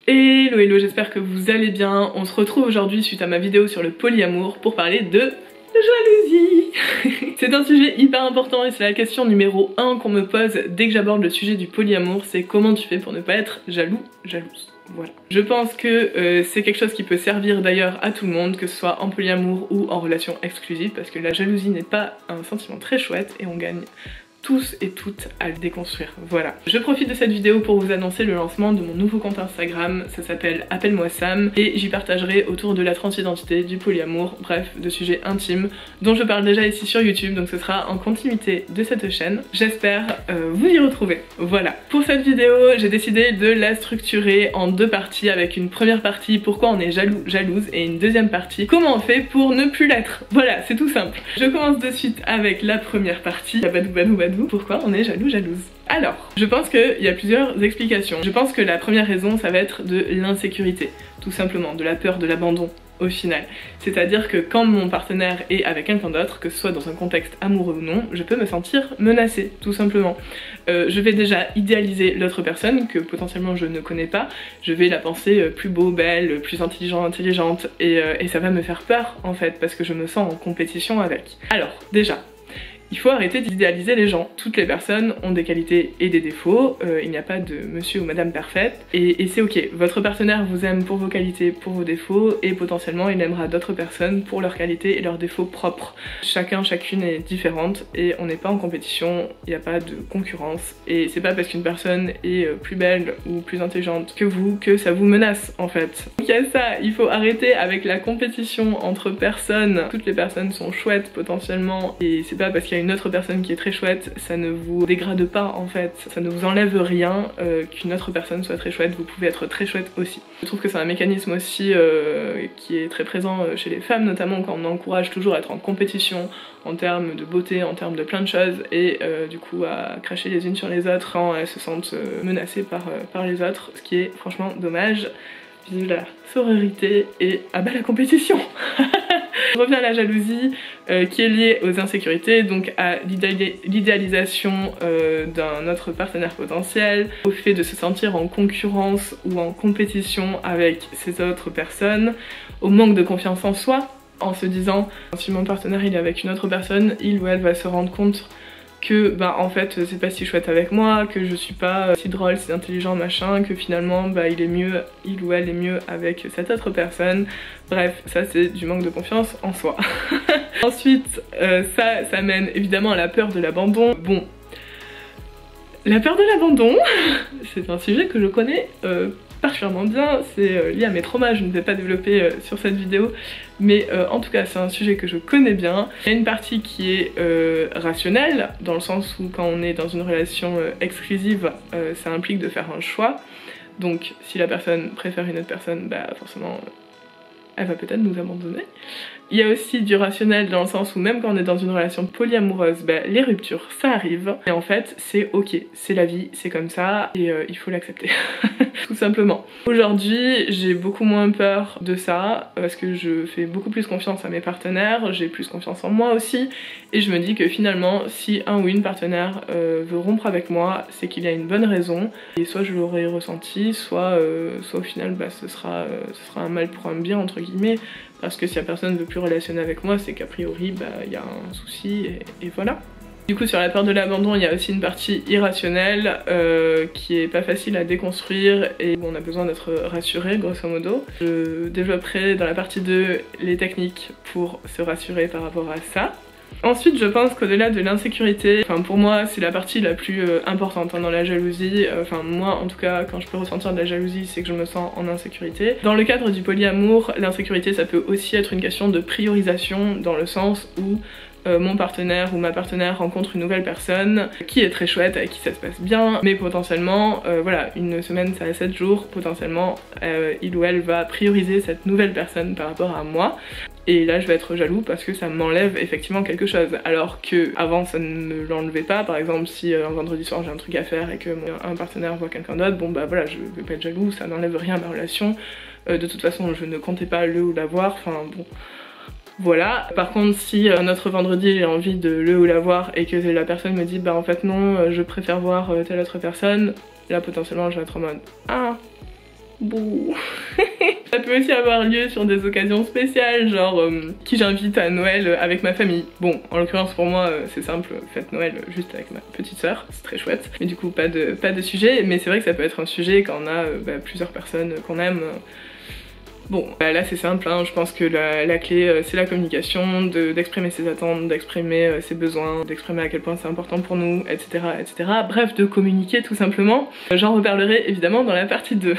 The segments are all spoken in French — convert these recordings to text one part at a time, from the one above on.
Hello hello, j'espère que vous allez bien. On se retrouve aujourd'hui suite à ma vidéo sur le polyamour pour parler de jalousie. C'est un sujet hyper important et c'est la question numéro 1 qu'on me pose dès que j'aborde le sujet du polyamour, c'est comment tu fais pour ne pas être jaloux, jalouse. Voilà. Je pense que c'est quelque chose qui peut servir d'ailleurs à tout le monde, que ce soit en polyamour ou en relation exclusive, parce que la jalousie n'est pas un sentiment très chouette et on gagne tous et toutes à le déconstruire, voilà. Je profite de cette vidéo pour vous annoncer le lancement de mon nouveau compte Instagram, ça s'appelle Appelle-moi Sam, et j'y partagerai autour de la transidentité, du polyamour, bref, de sujets intimes dont je parle déjà ici sur YouTube, donc ce sera en continuité de cette chaîne. J'espère vous y retrouver. Voilà. Pour cette vidéo, j'ai décidé de la structurer en deux parties, avec une première partie pourquoi on est jaloux, jalouse, et une deuxième partie comment on fait pour ne plus l'être. Voilà, c'est tout simple. Je commence de suite avec la première partie, badou badou badou. Pourquoi on est jaloux, jalouse. Alors, je pense qu'il y a plusieurs explications. Je pense que la première raison, ça va être de l'insécurité, tout simplement, de la peur de l'abandon au final. C'est-à-dire que quand mon partenaire est avec quelqu'un d'autre, que ce soit dans un contexte amoureux ou non, je peux me sentir menacée, tout simplement. Je vais déjà idéaliser l'autre personne que potentiellement je ne connais pas, je vais la penser plus beau, belle, plus intelligente, et ça va me faire peur en fait, parce que je me sens en compétition avec. Alors, déjà, il faut arrêter d'idéaliser les gens. Toutes les personnes ont des qualités et des défauts, il n'y a pas de monsieur ou madame parfaite, et c'est ok. Votre partenaire vous aime pour vos qualités, pour vos défauts, et potentiellement il aimera d'autres personnes pour leurs qualités et leurs défauts propres. Chacune est différente, et on n'est pas en compétition, il n'y a pas de concurrence, et c'est pas parce qu'une personne est plus belle ou plus intelligente que vous que ça vous menace en fait. Donc il y a ça, il faut arrêter avec la compétition entre personnes. Toutes les personnes sont chouettes potentiellement, et c'est pas parce qu'il y a une autre personne qui est très chouette, ça ne vous dégrade pas en fait, ça ne vous enlève rien qu'une autre personne soit très chouette, vous pouvez être très chouette aussi. Je trouve que c'est un mécanisme aussi qui est très présent chez les femmes, notamment quand on encourage toujours à être en compétition en termes de beauté, en termes de plein de choses, et du coup à cracher les unes sur les autres quand elles se sentent menacées par les autres, ce qui est franchement dommage. Vive la sororité et à bas la compétition. Je reviens à la jalousie qui est liée aux insécurités, donc à l'idéalisation d'un autre partenaire potentiel, au fait de se sentir en concurrence ou en compétition avec ces autres personnes, au manque de confiance en soi, en se disant si mon partenaire il est avec une autre personne, il ou elle va se rendre compte que bah en fait c'est pas si chouette avec moi, que je suis pas si drôle, si intelligent machin, que finalement bah il ou elle est mieux avec cette autre personne. Bref, ça c'est du manque de confiance en soi. Ensuite ça mène évidemment à la peur de l'abandon. Bon, la peur de l'abandon c'est un sujet que je connais particulièrement bien, c'est lié à mes traumas, je ne vais pas développer sur cette vidéo, mais en tout cas c'est un sujet que je connais bien. Il y a une partie qui est rationnelle, dans le sens où quand on est dans une relation exclusive, ça implique de faire un choix, donc si la personne préfère une autre personne, bah forcément elle va peut-être nous abandonner. Il y a aussi du rationnel dans le sens où même quand on est dans une relation polyamoureuse, bah, les ruptures ça arrive, et en fait c'est ok, c'est la vie, c'est comme ça, et il faut l'accepter. Tout simplement. Aujourd'hui j'ai beaucoup moins peur de ça, parce que je fais beaucoup plus confiance à mes partenaires, j'ai plus confiance en moi aussi, et je me dis que finalement si un ou une partenaire veut rompre avec moi, c'est qu'il y a une bonne raison, et soit je l'aurais ressenti, soit au final bah, ce sera un mal pour un bien entre guillemets, parce que si la personne ne veut plus relationner avec moi, c'est qu'a priori bah il y a un souci, et voilà. Du coup sur la peur de l'abandon, il y a aussi une partie irrationnelle qui est pas facile à déconstruire et où on a besoin d'être rassuré grosso modo. Je développerai dans la partie 2 les techniques pour se rassurer par rapport à ça. Ensuite je pense qu'au-delà de l'insécurité, enfin pour moi c'est la partie la plus importante dans la jalousie, enfin moi en tout cas quand je peux ressentir de la jalousie c'est que je me sens en insécurité. Dans le cadre du polyamour, l'insécurité ça peut aussi être une question de priorisation, dans le sens où mon partenaire ou ma partenaire rencontre une nouvelle personne qui est très chouette, avec qui ça se passe bien, mais potentiellement, voilà, une semaine ça a 7 jours, potentiellement il ou elle va prioriser cette nouvelle personne par rapport à moi. Et là je vais être jaloux parce que ça m'enlève effectivement quelque chose, alors que avant ça ne me l'enlevait pas. Par exemple si un vendredi soir j'ai un truc à faire et que un partenaire voit quelqu'un d'autre, bon bah voilà, je vais pas être jaloux, ça n'enlève rien à ma relation, de toute façon je ne comptais pas le ou la voir, enfin bon. Voilà. Par contre si un autre vendredi j'ai envie de le ou la voir et que la personne me dit bah en fait non je préfère voir telle autre personne, là potentiellement je vais être en mode ah Bouh. Ça peut aussi avoir lieu sur des occasions spéciales, genre qui j'invite à Noël avec ma famille. Bon, en l'occurrence pour moi c'est simple, fête Noël juste avec ma petite sœur, c'est très chouette. Mais du coup pas de sujet, mais c'est vrai que ça peut être un sujet quand on a plusieurs personnes qu'on aime. Bon, là c'est simple, hein. Je pense que la clé c'est la communication, d'exprimer ses attentes, d'exprimer ses besoins, d'exprimer à quel point c'est important pour nous, etc. etc. Bref, de communiquer tout simplement. J'en reparlerai évidemment dans la partie 2.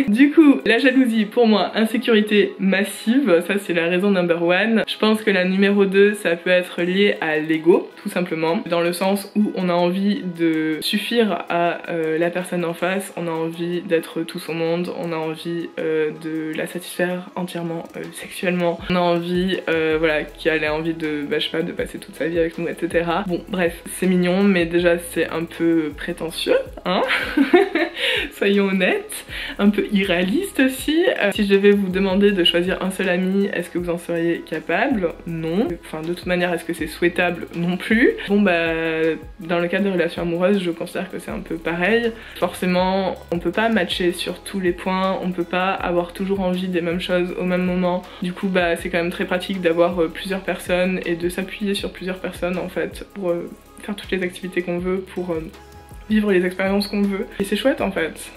Du coup, la jalousie pour moi, insécurité massive, ça c'est la raison number one. Je pense que la numéro 2 ça peut être lié à l'ego, tout simplement, dans le sens où on a envie de suffire à la personne en face, on a envie d'être tout son monde, on a envie de la satisfaire entièrement sexuellement, on a envie voilà, qu'elle ait envie de, je sais pas, de passer toute sa vie avec nous, etc. Bon bref, c'est mignon mais déjà c'est un peu prétentieux, hein. Soyons honnêtes, un peu irréaliste aussi. Si je devais vous demander de choisir un seul ami, est-ce que vous en seriez capable? Non. Enfin de toute manière, est-ce que c'est souhaitable? Non plus. Bon dans le cadre des relations amoureuses, je considère que c'est un peu pareil. Forcément, on peut pas matcher sur tous les points, on peut pas avoir toujours envie des mêmes choses au même moment. Du coup c'est quand même très pratique d'avoir plusieurs personnes et de s'appuyer sur plusieurs personnes en fait pour faire toutes les activités qu'on veut, pour vivre les expériences qu'on veut. Et c'est chouette en fait.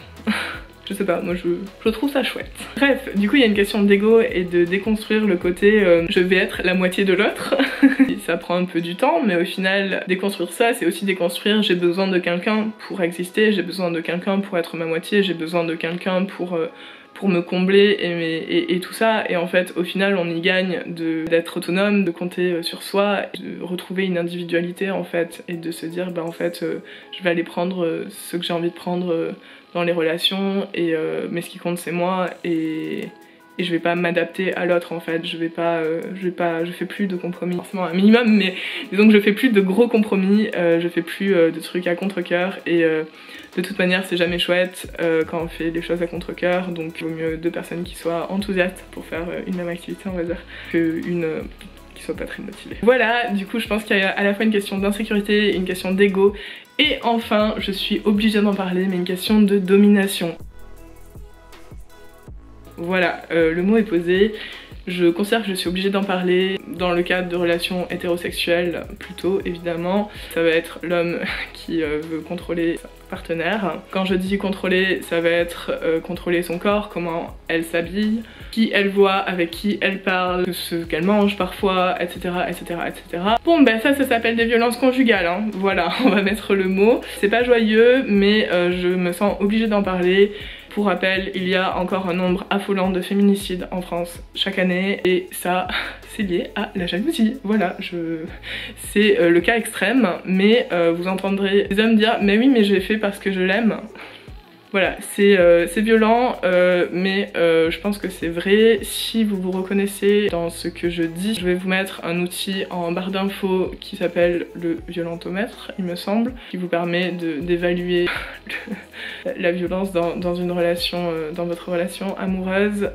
Je sais pas, moi je trouve ça chouette. Bref, du coup il y a une question d'ego et de déconstruire le côté je vais être la moitié de l'autre. Ça prend un peu du temps, mais au final déconstruire ça c'est aussi déconstruire j'ai besoin de quelqu'un pour exister, j'ai besoin de quelqu'un pour être ma moitié, j'ai besoin de quelqu'un pour me combler et tout ça. Et en fait au final on y gagne d'être autonome, de compter sur soi, de retrouver une individualité en fait, et de se dire en fait je vais aller prendre ce que j'ai envie de prendre dans les relations, mais ce qui compte c'est moi, et je vais pas m'adapter à l'autre en fait, je fais plus de compromis, forcément un minimum, mais disons que je fais plus de gros compromis, je fais plus de trucs à contre-cœur, et de toute manière c'est jamais chouette quand on fait les choses à contre-cœur, donc il vaut mieux deux personnes qui soient enthousiastes pour faire une même activité on va dire, qu'une qui soit pas très motivée. Voilà, du coup je pense qu'il y a à la fois une question d'insécurité, une question d'ego, et enfin je suis obligée d'en parler, mais une question de domination. Voilà, le mot est posé. Je considère que je suis obligée d'en parler dans le cadre de relations hétérosexuelles plutôt évidemment. Ça va être l'homme qui veut contrôler sa partenaire. Quand je dis contrôler, ça va être contrôler son corps, comment elle s'habille, qui elle voit, avec qui elle parle, ce qu'elle mange parfois, etc. etc. etc. Bon ça s'appelle des violences conjugales, hein. Voilà, on va mettre le mot. C'est pas joyeux mais je me sens obligée d'en parler. Pour rappel, il y a encore un nombre affolant de féminicides en France chaque année, et ça c'est lié à la jalousie. Voilà, c'est le cas extrême, mais vous entendrez des hommes dire mais oui mais je l'ai fait parce que je l'aime. Voilà, c'est violent, mais je pense que c'est vrai. Si vous vous reconnaissez dans ce que je dis, je vais vous mettre un outil en barre d'infos qui s'appelle le violentomètre, il me semble, qui vous permet d'évaluer la violence dans une relation, dans votre relation amoureuse.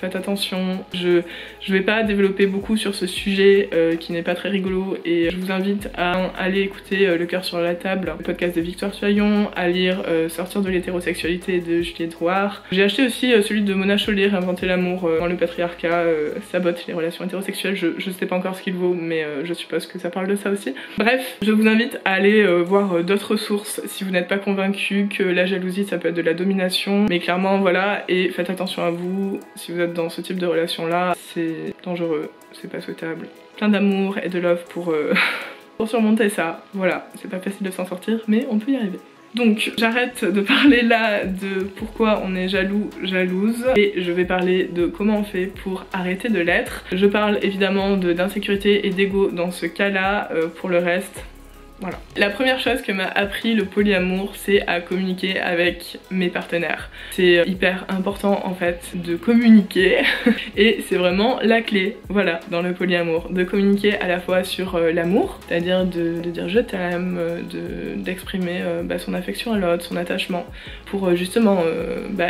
Faites attention, je vais pas développer beaucoup sur ce sujet qui n'est pas très rigolo, et je vous invite à aller écouter Le cœur sur la table, le podcast de Victoire Tuaillon, à lire Sortir de l'hétérosexualité de Juliette Drouard. J'ai acheté aussi celui de Mona Chollet, Réinventer l'amour quand le patriarcat sabote les relations hétérosexuelles. Je sais pas encore ce qu'il vaut, mais je suppose que ça parle de ça aussi. Bref, je vous invite à aller voir d'autres sources si vous n'êtes pas convaincu que la jalousie ça peut être de la domination, mais clairement voilà, et faites attention à vous si vous êtes dans ce type de relation là, c'est dangereux, c'est pas souhaitable. Plein d'amour et de love pour surmonter ça. Voilà, c'est pas facile de s'en sortir, mais on peut y arriver. Donc j'arrête de parler là de pourquoi on est jaloux, jalouse, et je vais parler de comment on fait pour arrêter de l'être. Je parle évidemment d'insécurité et d'ego dans ce cas-là, pour le reste, voilà. La première chose que m'a appris le polyamour, c'est à communiquer avec mes partenaires. C'est hyper important en fait de communiquer et c'est vraiment la clé, voilà, dans le polyamour. De communiquer à la fois sur l'amour, c'est-à-dire de dire je t'aime, d'exprimer son affection à l'autre, son attachement, pour justement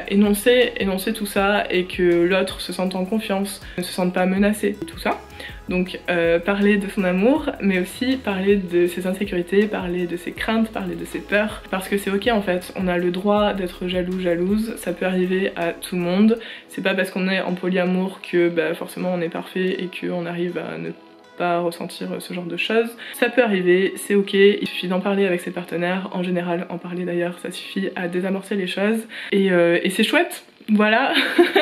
énoncer tout ça et que l'autre se sente en confiance, ne se sente pas menacé, tout ça. Donc parler de son amour, mais aussi parler de ses insécurités insécurités, parler de ses craintes, parler de ses peurs, parce que c'est ok en fait, on a le droit d'être jaloux, jalouse, ça peut arriver à tout le monde, c'est pas parce qu'on est en polyamour que forcément on est parfait et qu'on arrive à ne pas ressentir ce genre de choses. Ça peut arriver, c'est ok, il suffit d'en parler avec ses partenaires, en général en parler d'ailleurs, ça suffit à désamorcer les choses et c'est chouette. Voilà,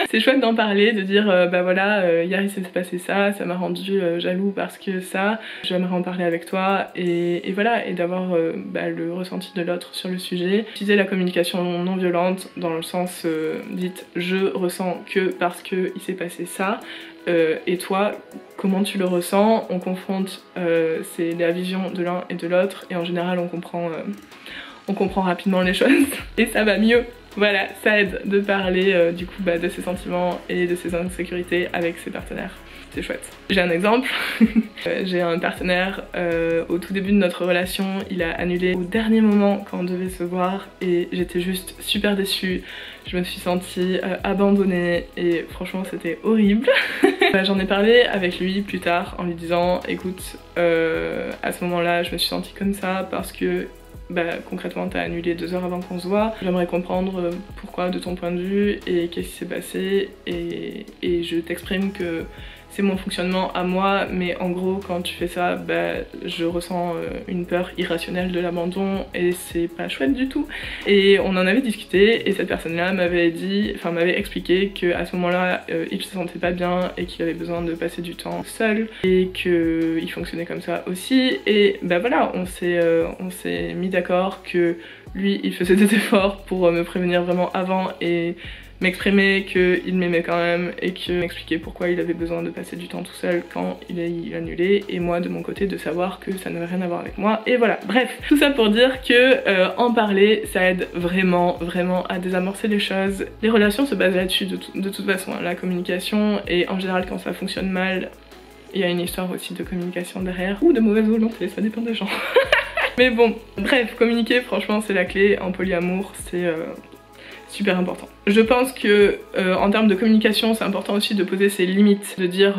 c'est chouette d'en parler, de dire voilà, hier il s'est passé ça, ça m'a rendu jaloux parce que ça, j'aimerais en parler avec toi et voilà, et d'avoir le ressenti de l'autre sur le sujet. Utiliser la communication non violente dans le sens dites je ressens que parce que il s'est passé ça, et toi comment tu le ressens, on confronte c'est la vision de l'un et de l'autre et en général on comprend rapidement les choses et ça va mieux. Voilà, ça aide de parler du coup de ses sentiments et de ses insécurités avec ses partenaires. C'est chouette. J'ai un exemple, j'ai un partenaire, au tout début de notre relation, il a annulé au dernier moment quand on devait se voir et j'étais juste super déçue. Je me suis sentie abandonnée et franchement c'était horrible. J'en ai parlé avec lui plus tard en lui disant écoute, à ce moment-là je me suis sentie comme ça parce que concrètement t'as annulé 2 heures avant qu'on se voit, j'aimerais comprendre pourquoi de ton point de vue et qu'est-ce qui s'est passé et je t'exprime que c'est mon fonctionnement à moi, mais en gros quand tu fais ça, je ressens une peur irrationnelle de l'abandon et c'est pas chouette du tout. Et on en avait discuté et cette personne-là m'avait expliqué qu'à ce moment-là il se sentait pas bien et qu'il avait besoin de passer du temps seul et qu'il fonctionnait comme ça aussi. Et voilà, on s'est mis d'accord que lui il faisait des efforts pour me prévenir vraiment avant et m'exprimer qu'il m'aimait quand même et que m'expliquer pourquoi il avait besoin de passer du temps tout seul quand il annulait et moi de mon côté de savoir que ça n'avait rien à voir avec moi et voilà. Bref, tout ça pour dire que en parler ça aide vraiment à désamorcer les choses. Les relations se basent là-dessus de toute façon, hein, la communication et en général quand ça fonctionne mal il y a une histoire aussi de communication derrière ou de mauvaise volonté, ça dépend des gens. Mais bon, bref, communiquer franchement c'est la clé en polyamour, c'est super important. Je pense que en termes de communication c'est important aussi de poser ses limites, de dire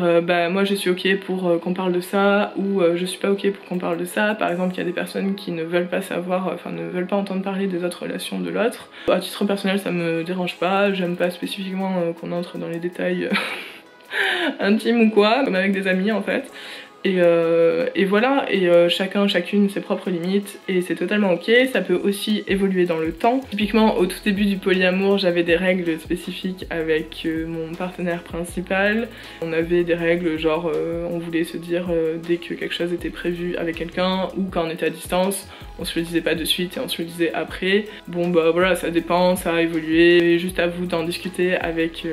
moi je suis ok pour qu'on parle de ça ou je suis pas ok pour qu'on parle de ça. Par exemple il y a des personnes qui ne veulent pas savoir, ne veulent pas entendre parler des autres relations de l'autre. À titre personnel ça me dérange pas, j'aime pas spécifiquement qu'on entre dans les détails intimes ou quoi, comme avec des amis en fait. Et voilà, et chacune ses propres limites et c'est totalement ok. Ça peut aussi évoluer dans le temps. Typiquement au tout début du polyamour j'avais des règles spécifiques avec mon partenaire principal. On avait des règles genre on voulait se dire dès que quelque chose était prévu avec quelqu'un ou quand on était à distance on se le disait pas de suite et on se le disait après. Bon voilà, ça dépend, ça a évolué, juste à vous d'en discuter avec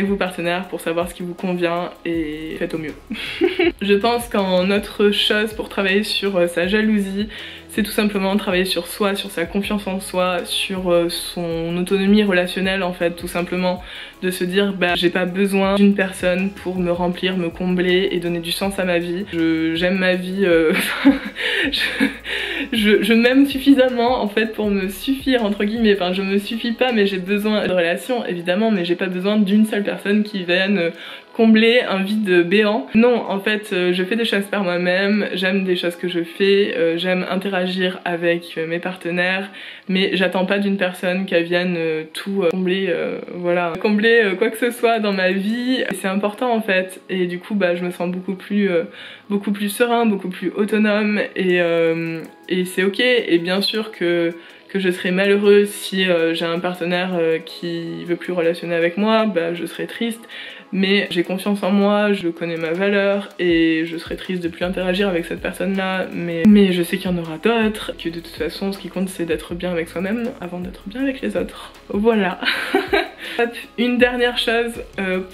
vos partenaires pour savoir ce qui vous convient et faites au mieux. Je pense qu'en autre chose pour travailler sur sa jalousie, c'est tout simplement travailler sur soi, sur sa confiance en soi, sur son autonomie relationnelle en fait, tout simplement de se dire j'ai pas besoin d'une personne pour me remplir, me combler et donner du sens à ma vie. J'aime ma vie, je m'aime suffisamment en fait pour me suffire entre guillemets, enfin je me suffis pas mais j'ai besoin de relations évidemment, mais j'ai pas besoin d'une seule personne qui vienne combler un vide béant. Non, en fait je fais des choses par moi-même, j'aime des choses que je fais, j'aime interagir avec mes partenaires, mais j'attends pas d'une personne qui vienne tout combler, voilà, combler quoi que ce soit dans ma vie. C'est important en fait et du coup je me sens beaucoup plus serein, beaucoup plus autonome et c'est ok. Et bien sûr que je serais malheureuse si j'ai un partenaire qui veut plus relationner avec moi, je serais triste. Mais j'ai confiance en moi, je connais ma valeur et je serais triste de plus interagir avec cette personne là, mais je sais qu'il y en aura d'autres, que de toute façon ce qui compte c'est d'être bien avec soi-même avant d'être bien avec les autres. Voilà. Une dernière chose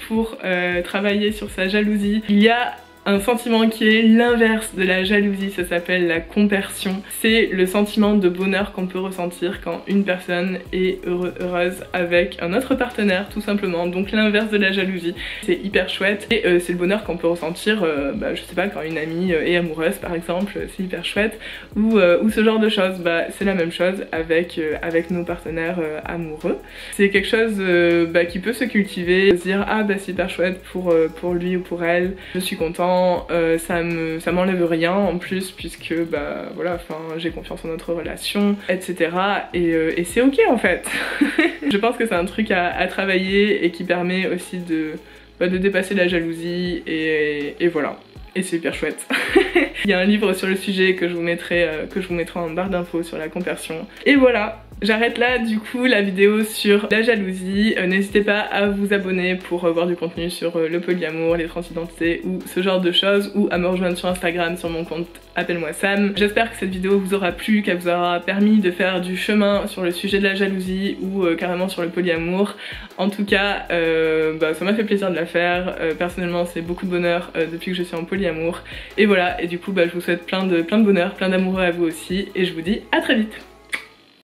pour travailler sur sa jalousie, il y a un sentiment qui est l'inverse de la jalousie, ça s'appelle la compersion. C'est le sentiment de bonheur qu'on peut ressentir quand une personne est heureuse avec un autre partenaire tout simplement, donc l'inverse de la jalousie. C'est hyper chouette et c'est le bonheur qu'on peut ressentir, je sais pas, quand une amie est amoureuse par exemple, c'est hyper chouette, ou ce genre de choses. C'est la même chose avec nos partenaires amoureux. C'est quelque chose qui peut se cultiver, se dire c'est hyper chouette pour lui ou pour elle, je suis contente, honnêtement ça m'enlève rien en plus, puisque bah voilà, enfin j'ai confiance en notre relation, etc. Et c'est ok en fait. Je pense que c'est un truc à travailler et qui permet aussi de dépasser la jalousie et voilà. Et c'est hyper chouette. Il y a un livre sur le sujet que je vous mettrai en barre d'infos sur la conversion. Et voilà, j'arrête là du coup la vidéo sur la jalousie. N'hésitez pas à vous abonner pour voir du contenu sur le polyamour, les transidentités ou ce genre de choses, ou à me rejoindre sur Instagram sur mon compte Appelle-moi Sam. J'espère que cette vidéo vous aura plu, qu'elle vous aura permis de faire du chemin sur le sujet de la jalousie ou carrément sur le polyamour. En tout cas, ça m'a fait plaisir de la faire. Personnellement, c'est beaucoup de bonheur depuis que je suis en polyamour. Et voilà, et du coup, je vous souhaite plein de bonheur, plein d'amoureux à vous aussi, et je vous dis à très vite.